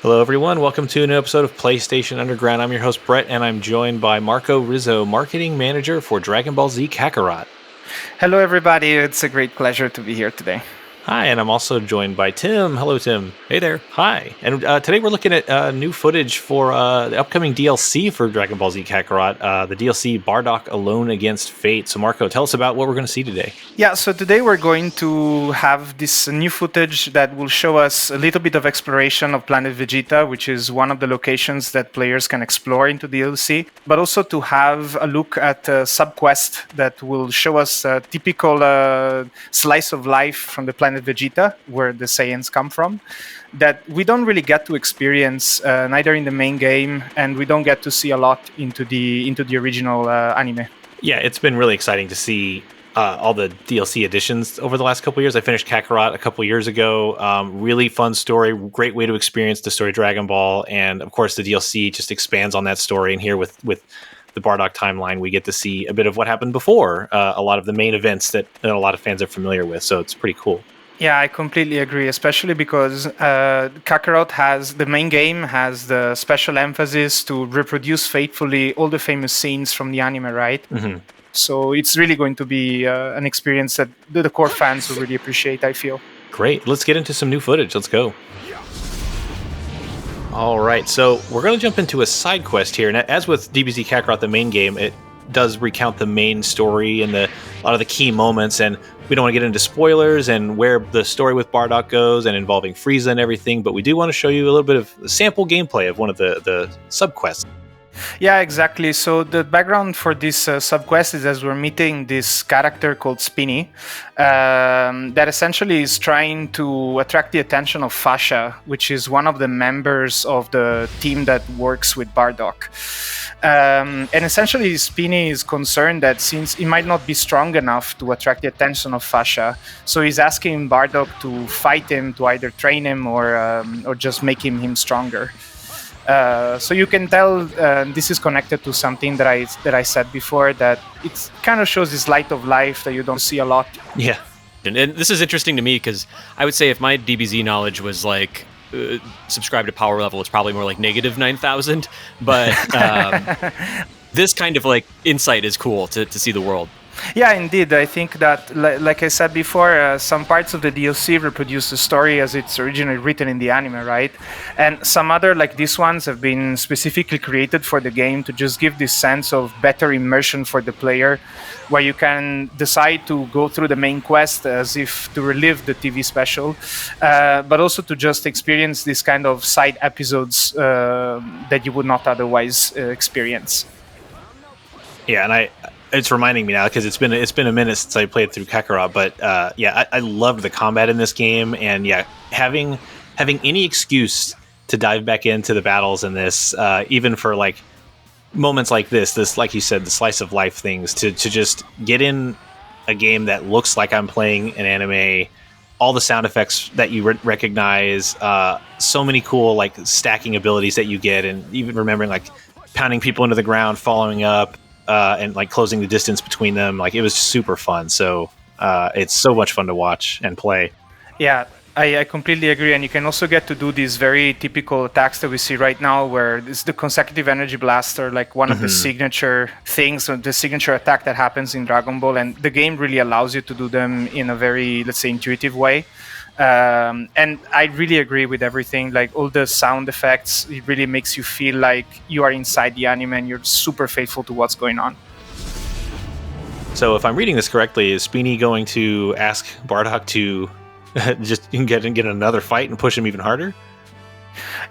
Hello, everyone. Welcome to a new episode of PlayStation Underground. I'm your host, Brett, and I'm joined by Marco Rizzo, Marketing Manager for Dragon Ball Z Kakarot. Hello, everybody. It's a great pleasure to be here today. Hi, and I'm also joined by Tim. Hello, Tim. Hey there. Hi. And today we're looking at new footage for the upcoming DLC for Dragon Ball Z Kakarot, the DLC Bardock Alone Against Fate. So, Marco, tell us about what we're going to see today. Yeah, so today we're going to have this new footage that will show us a little bit of exploration of Planet Vegeta, which is one of the locations that players can explore into DLC, but also to have a look at a sub-quest that will show us a typical slice of life from the planet Vegeta, where the Saiyans come from, that we don't really get to experience neither in the main game, and we don't get to see a lot into the original anime. Yeah, it's been really exciting to see all the DLC additions over the last couple of years. I finished Kakarot a couple of years ago. Really fun story, great way to experience the story of Dragon Ball, and of course the DLC just expands on that story. And here with the Bardock timeline, we get to see a bit of what happened before a lot of the main events that a lot of fans are familiar with. So it's pretty cool. Yeah, I completely agree, especially because Kakarot the main game has the special emphasis to reproduce faithfully all the famous scenes from the anime, right? Mm-hmm. So it's really going to be an experience that the core fans will really appreciate, I feel. Great. Let's get into some new footage. Let's go. All right, so we're going to jump into a side quest here. And as with DBZ Kakarot, the main game, it does recount the main story and a lot of the key moments, and we don't want to get into spoilers and where the story with Bardock goes and involving Frieza and everything, but we do want to show you a little bit of sample gameplay of one of the sub-quests. Yeah, exactly. So the background for this sub-quest is as we're meeting this character called Spinny that essentially is trying to attract the attention of Fasha, which is one of the members of the team that works with Bardock. And essentially Spinny is concerned that since he might not be strong enough to attract the attention of Fasha, so he's asking Bardock to fight him, to either train him or just make him stronger. So you can tell this is connected to something that I said before, that it kind of shows this light of life that you don't see a lot. Yeah. And this is interesting to me because I would say if my DBZ knowledge was like subscribed to power level, it's probably more like negative 9,000. But this kind of like insight is cool to see the world. Yeah, indeed. I think that, like I said before, some parts of the DLC reproduce the story as it's originally written in the anime, right? And some other, like these ones, have been specifically created for the game to just give this sense of better immersion for the player, where you can decide to go through the main quest as if to relive the TV special, but also to just experience this kind of side episodes that you would not otherwise experience. Yeah, and it's reminding me now because it's been a minute since I played through Kakarot, but I loved the combat in this game, and having any excuse to dive back into the battles in this, even for like moments like this, like you said, the slice of life things, to just get in a game that looks like I'm playing an anime, all the sound effects that you recognize, so many cool like stacking abilities that you get, and even remembering like pounding people into the ground, following up. And like closing the distance between them, like it was super fun. So it's so much fun to watch and play. Yeah, I completely agree. And you can also get to do these very typical attacks that we see right now, where it's the consecutive energy blaster, like one of the signature things, the signature attack that happens in Dragon Ball. And the game really allows you to do them in a very, let's say, intuitive way. And I really agree with everything, like all the sound effects, it really makes you feel like you are inside the anime and you're super faithful to what's going on. So if I'm reading this correctly, is Spinny going to ask Bardock to just get another fight and push him even harder?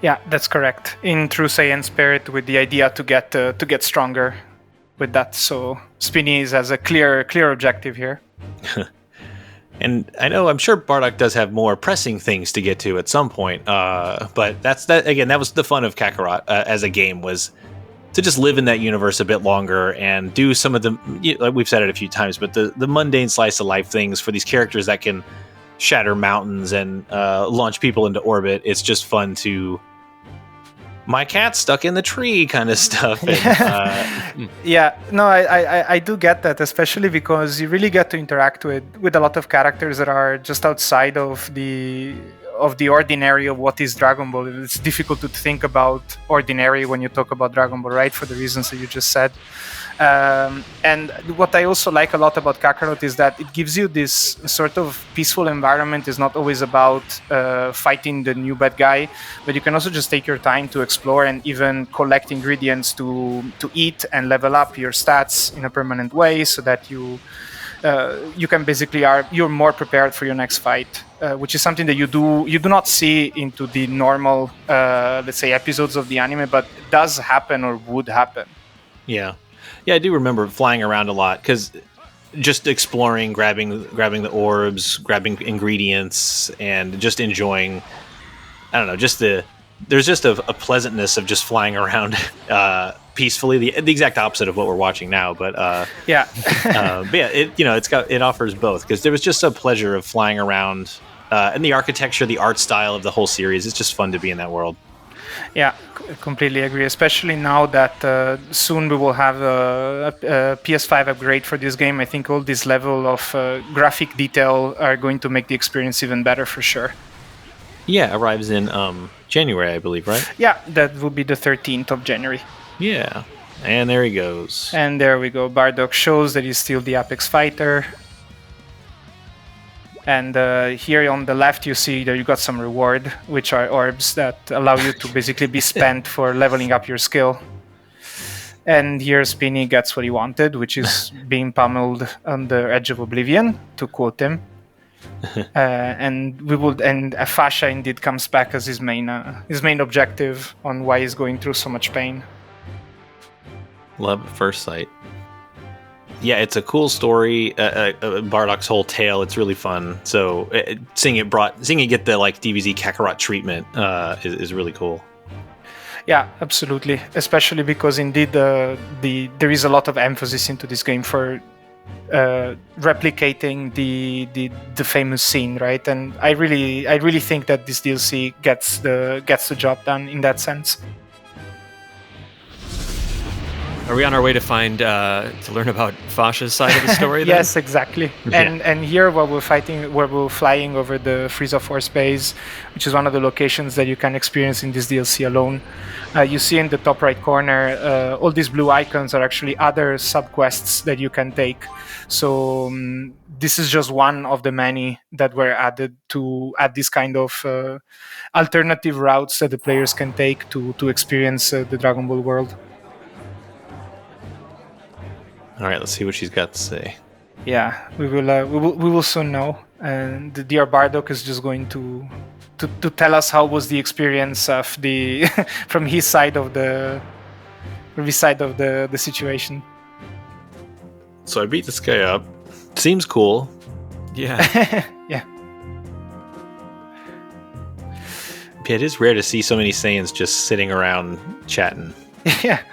Yeah, that's correct. In true Saiyan spirit, with the idea to get stronger with that. So Spinny has a clear objective here. And I'm sure Bardock does have more pressing things to get to at some point. But that was the fun of Kakarot as a game, was to just live in that universe a bit longer and do some of the, like we've said it a few times, but the mundane slice of life things for these characters that can shatter mountains and launch people into orbit. It's just fun to my cat's stuck in the tree kind of stuff. And, Yeah, no, I do get that, especially because you really get to interact with a lot of characters that are just outside of the ordinary of what is Dragon Ball. It's difficult to think about ordinary when you talk about Dragon Ball, right? For the reasons that you just said. And what I also like a lot about Kakarot is that it gives you this sort of peaceful environment. It's not always about fighting the new bad guy, but you can also just take your time to explore and even collect ingredients to eat and level up your stats in a permanent way, so that you can basically you're more prepared for your next fight, which is something that you do not see into the normal let's say episodes of the anime, but does happen or would happen. Yeah, I do remember flying around a lot because just exploring, grabbing the orbs, grabbing ingredients, and just enjoying. I don't know, there's just a pleasantness of just flying around peacefully. The exact opposite of what we're watching now, but yeah, but yeah, it offers both, because there was just a pleasure of flying around, and the architecture, the art style of the whole series. It's just fun to be in that world. Yeah, completely agree. Especially now that soon we will have a PS5 upgrade for this game. I think all this level of graphic detail are going to make the experience even better for sure. Yeah, arrives in January, I believe, right? Yeah, that will be the 13th of January. Yeah, and there he goes. And there we go. Bardock shows that he's still the Apex fighter. And here on the left, you see that you got some reward, which are orbs that allow you to basically be spent for leveling up your skill. And here Spinny gets what he wanted, which is being pummeled on the edge of oblivion, to quote him. And Fasha indeed comes back as his main objective on why he's going through so much pain. Love at first sight. Yeah, it's a cool story. Bardock's whole tale. It's really fun. So seeing it get the like DBZ Kakarot treatment is really cool. Yeah, absolutely. Especially because indeed there is a lot of emphasis into this game for replicating the famous scene, right? And I really think that this DLC gets the job done in that sense. Are we on our way to learn about Fasha's side of the story? Then? Yes, exactly. And here, while we're flying over the Frieza Force base, which is one of the locations that you can experience in this DLC alone, you see in the top right corner, all these blue icons are actually other subquests that you can take. So this is just one of the many that were added to add this kind of alternative routes that the players can take to experience the Dragon Ball world. All right, let's see what she's got to say. Yeah, we will soon know. And the dear Bardock is just going to tell us how was the experience of the from his side of the situation. So I beat this guy up. Seems cool. Yeah. Yeah. It is rare to see so many Saiyans just sitting around chatting. Yeah,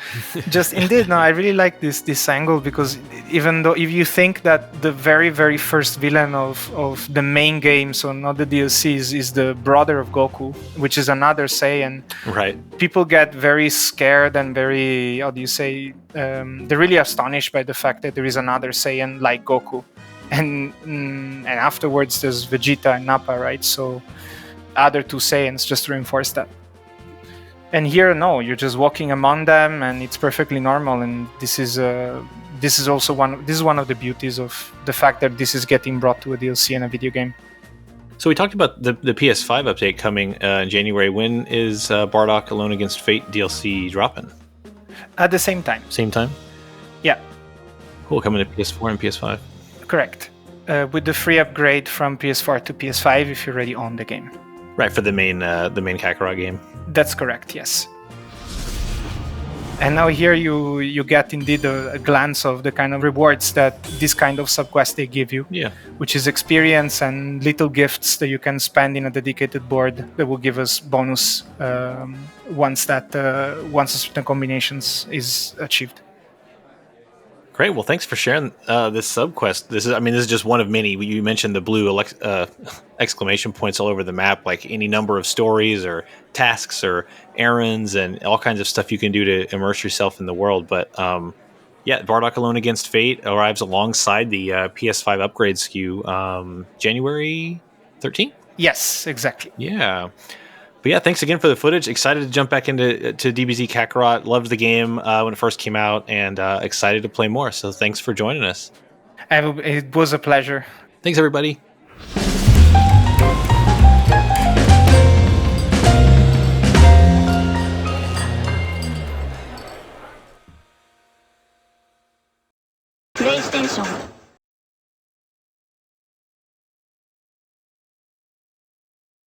just indeed. No, I really like this angle, because even though if you think that the very, very first villain of the main game, so not the DLCs, is the brother of Goku, which is another Saiyan, right? People get very scared and very, how do you say, they're really astonished by the fact that there is another Saiyan like Goku, and afterwards there's Vegeta and Nappa, right? So other two Saiyans, just to reinforce that. And here, no, you're just walking among them, and it's perfectly normal. And this is also one of the beauties of the fact that this is getting brought to a DLC and a video game. So we talked about the PS5 update coming in January. When is Bardock Alone Against Fate DLC dropping? At the same time. Same time? Yeah. Cool, coming to PS4 and PS5. Correct. With the free upgrade from PS4 to PS5 if you already own the game. Right, for the main Kakarot game. That's correct, yes. And now here you get indeed a glance of the kind of rewards that this kind of subquest they give you. Yeah. Which is experience and little gifts that you can spend in a dedicated board that will give us bonus once a certain combinations is achieved. Great. Well, thanks for sharing this subquest. This is just one of many. You mentioned the blue exclamation points all over the map, like any number of stories or tasks or errands and all kinds of stuff you can do to immerse yourself in the world. But yeah, Bardock Alone Against Fate arrives alongside the PS5 upgrade SKU January 13th. Yes, exactly. Yeah. But yeah, thanks again for the footage. Excited to jump back into DBZ Kakarot. Loved the game when it first came out, and excited to play more. So thanks for joining us. It was a pleasure. Thanks, everybody. PlayStation